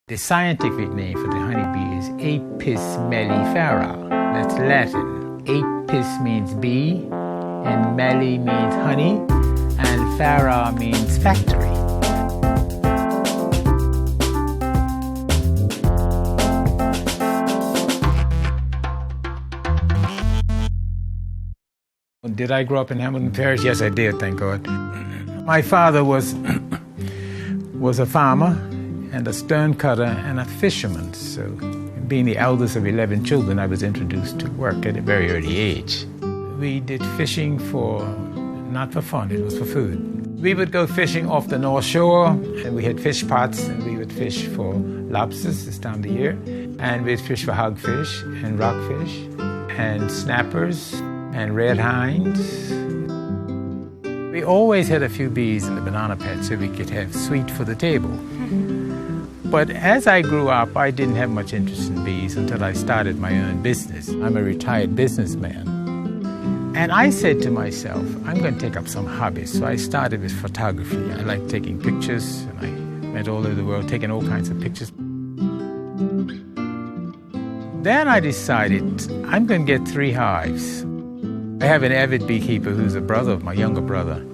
The scientific name for the honeybee is Apis mellifera. That's Latin. Apis means bee, and melli means honey, and fera means factory. Did I grow up in Hamilton Parish? Yes, I did, thank God. My father was a farmer and a stone cutter and a fisherman. So being the eldest of 11 children, I was introduced to work at a very early age. We did fishing not for fun, it was for food. We would go fishing off the North Shore, and we had fish pots, and we would fish for lobsters this time of the year, and we'd fish for hogfish and rockfish and snappers and red hinds. We always had a few bees in the banana patch so we could have sweet for the table. But as I grew up, I didn't have much interest in bees until I started my own business. I'm a retired businessman. And I said to myself, I'm going to take up some hobbies. So I started with photography. I like taking pictures, and I went all over the world taking all kinds of pictures. Then I decided I'm going to get 3 hives. I have an avid beekeeper who's a brother of my younger brother.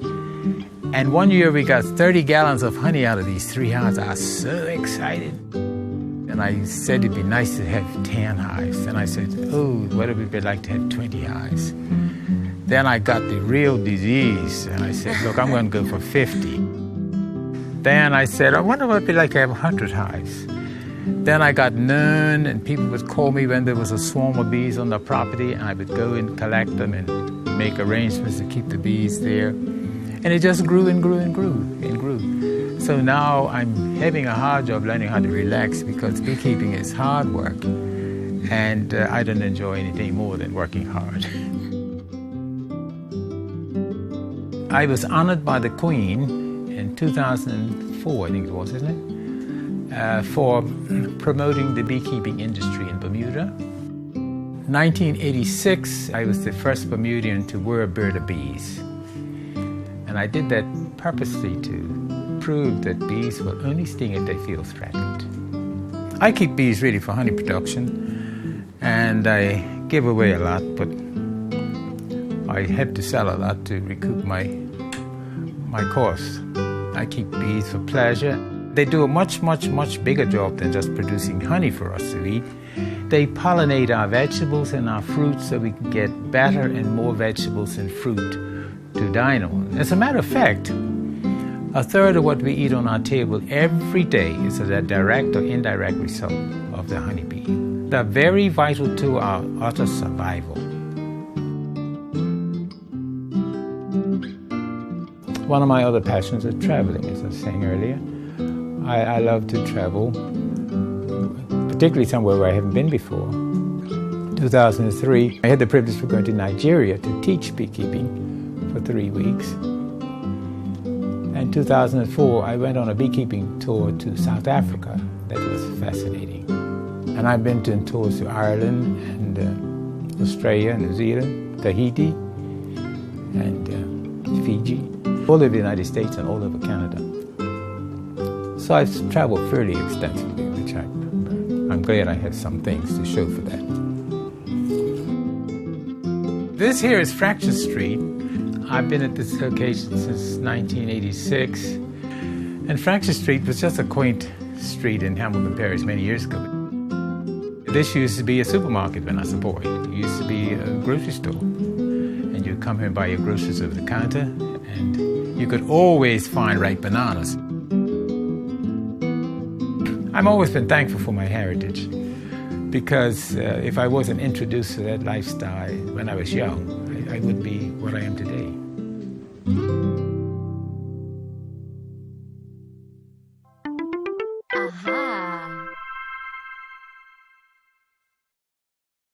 And one year we got 30 gallons of honey out of these 3 hives. I was so excited. And I said it'd be nice to have 10 hives. And I said, oh, what would it be like to have 20 hives? Then I got the real disease. And I said, look, I'm going to go for 50. Then I said, I wonder what it'd be like to have 100 hives. Then I got known, and people would call me when there was a swarm of bees on the property, and I would go and collect them and make arrangements to keep the bees there. And it just grew and grew and grew and grew. So now I'm having a hard job learning how to relax, because beekeeping is hard work, and I don't enjoy anything more than working hard. I was honored by the Queen in 2004, I think it was, isn't it? For promoting the beekeeping industry in Bermuda. 1986, I was the first Bermudian to wear a bird of bees. And I did that purposely to prove that bees will only sting if they feel threatened. I keep bees really for honey production, and I give away a lot, but I have to sell a lot to recoup my costs. I keep bees for pleasure. They do a much, much, much bigger job than just producing honey for us to eat. They pollinate our vegetables and our fruits so we can get better and more vegetables and fruit to dine on. As a matter of fact, 1/3 of what we eat on our table every day is a direct or indirect result of the honeybee. They're very vital to our utter survival. One of my other passions is traveling, as I was saying earlier. I love to travel, particularly somewhere where I haven't been before. 2003, I had the privilege of going to Nigeria to teach beekeeping for 3 weeks. And 2004, I went on a beekeeping tour to South Africa. That was fascinating. And I've been to tours to Ireland and Australia, New Zealand, Tahiti, and Fiji, all over the United States and all over Canada. So I've traveled fairly extensively, which I'm glad I have some things to show for that. This here is Fractious Street. I've been at this location since 1986. And Fractious Street was just a quaint street in Hamilton Parish many years ago. This used to be a supermarket when I was a boy. It used to be a grocery store. And you'd come here and buy your groceries over the counter, and you could always find ripe bananas. I've always been thankful for my heritage, because if I wasn't introduced to that lifestyle when I was young, I wouldn't be what I am today.